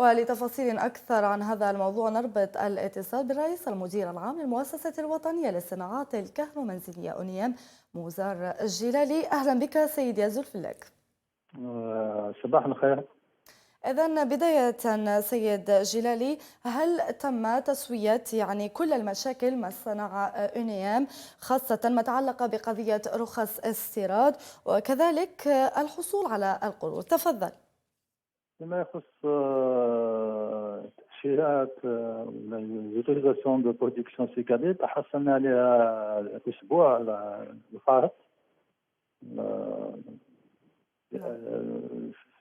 ولتفاصيل أكثر عن هذا الموضوع نربط الاتصال بالرئيس المدير العام للمؤسسة الوطنية للصناعات الكهرومنزلية أونيام موزار الجلالي. أهلا بك سيدي الزلفلك. صباح الخير. إذن بداية سيد جلالي، هل تم تسوية كل المشاكل مع صناعة أونيام، خاصة ما تعلق بقضية رخص استيراد وكذلك الحصول على القروض؟ تفضل. فيما يخص تأشيرات الأوتوريزاسيون دو برودكسيون سيكادي تحصلنا عليها الأسبوع الفارط نعم.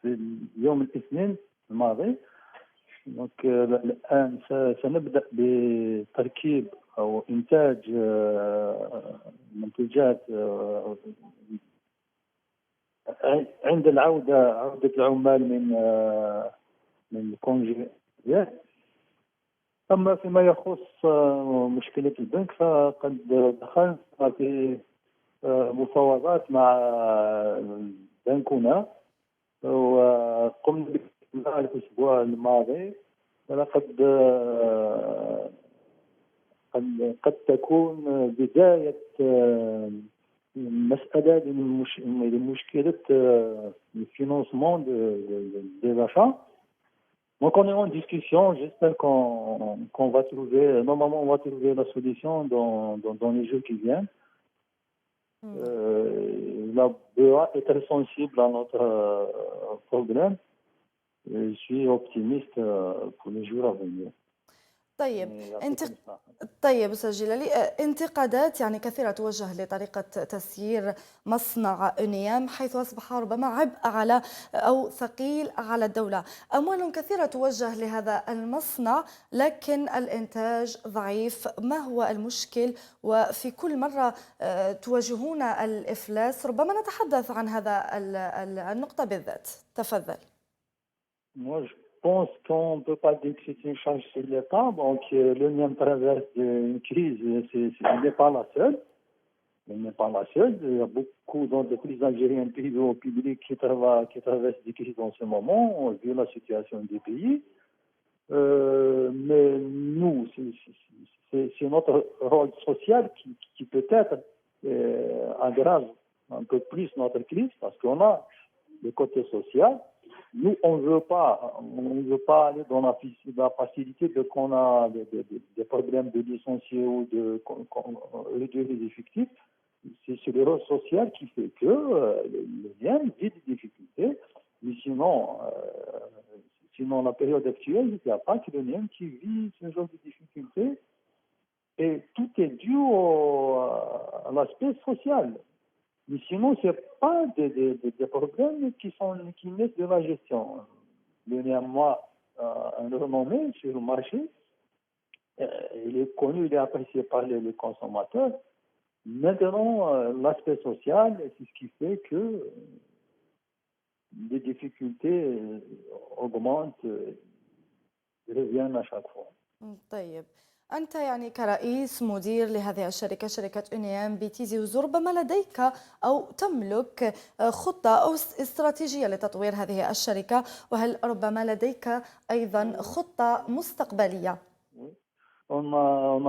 في يوم الاثنين الماضي. دونك الآن سنبدأ بتركيب أو إنتاج منتوجات عند عودة العمال من الكونجي. أما فيما يخص مشكلة البنك فقد دخلت في مفاوضات مع بنكنا وقمنا بها الأسبوع الماضي، ولقد قد تكون بداية مسألة لمشكلة الفinancement des achats. Donc on est en discussion, j'espère qu'on va trouver, normalement on va trouver la solution dans les jours qui viennent. La BEA est très sensible à notre problème. Je suis optimiste pour les jours à venir. طيب طيب أستاذ جلالي، انتقادات كثيرة توجه لطريقة تسيير مصنع أونيام، حيث أصبح ربما عبء على أو ثقيل على الدولة. أموال كثيرة توجه لهذا المصنع لكن الإنتاج ضعيف. ما هو المشكل؟ وفي كل مرة تواجهون الإفلاس. ربما نتحدث عن هذا النقطة بالذات. تفضل. Je pense qu'on ne peut pas dire que c'est une charge sur l'État. Donc, l'Union traverse une crise, elle n'est pas la seule. Elle n'est pas la seule. Il y a beaucoup d'entreprises algériennes privées ou publiques qui traversent des crises en ce moment, vu la situation du pays. Mais nous, c'est notre rôle social qui peut-être aggrave un peu plus notre crise, parce qu'on a le côté social. Nous, on ne veut pas aller dans la facilité de qu'on a des problèmes de licenciés ou de réduire les effectifs. C'est le rôle social qui fait que le lien vit des difficultés. Mais sinon, la période actuelle, il n'y a pas que le lien qui vit ce genre de difficultés. Et tout est dû à l'aspect social. Mais sinon, ce n'est pas des problèmes qui naissent de la gestion. Le néanmoins, un renommé sur le marché, il est connu, il est apprécié par les consommateurs. Maintenant, l'aspect social, c'est ce qui fait que les difficultés augmentent, reviennent à chaque fois. طيب، أنت كرئيس مدير لهذه الشركة، شركة أونيام بتيزي، ربما لديك أو تملك خطة أو استراتيجية لتطوير هذه الشركة، وهل ربما لديك أيضا خطة مستقبلية؟ On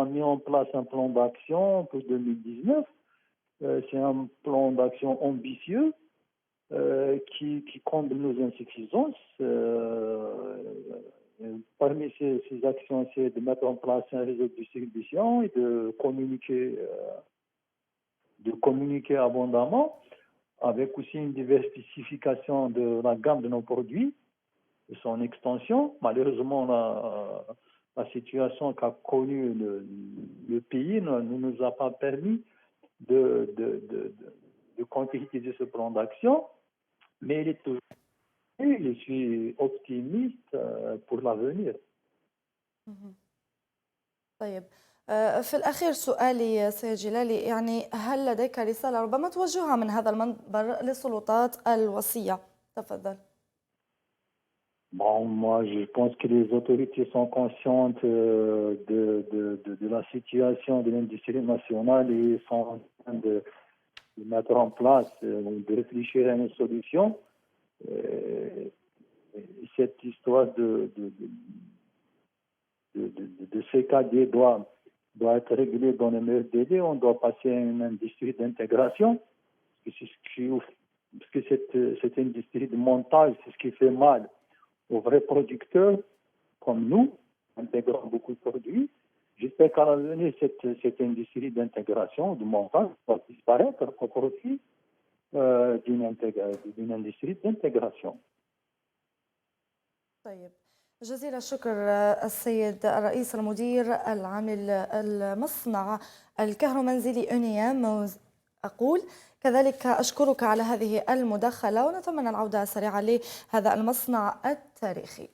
a mis en place un plan d'action pour 2019. C'est un plan d'action ambitieux qui comble nos insuffisances. Parmi ces actions, c'est de mettre en place un réseau de distribution et de communiquer abondamment, avec aussi une diversification de la gamme de nos produits et son extension. Malheureusement, la situation qu'a connue le pays ne nous a pas permis de concrétiser ce plan d'action, mais il est toujours. Je suis optimiste pour l'avenir. طيب، في الأخير سؤالي سيد جلالي، هل لديك رسالة ربما توجهها من هذا المنبر للسلطات الوصية؟ تفضل. Bon, moi, je pense que les autorités sont conscientes de la situation de l'industrie nationale et sont en train de mettre en place, de réfléchir à une solution. cette histoire de CKD doit être réglée dans les meilleurs délais. On doit passer à une industrie d'intégration. Parce que cette industrie de montage, c'est ce qui fait mal aux vrais producteurs comme nous, intégrant beaucoup de produits. J'espère qu'à l'avenir, cette industrie d'intégration, de montage, va disparaître au profit d'une industrie d'intégration. طيب، جزيل الشكر السيد الرئيس المدير العام المصنع الكهرومنزلي أونيام. أقول كذلك أشكرك على هذه المداخلة ونتمنى العودة سريعا لهذا المصنع التاريخي.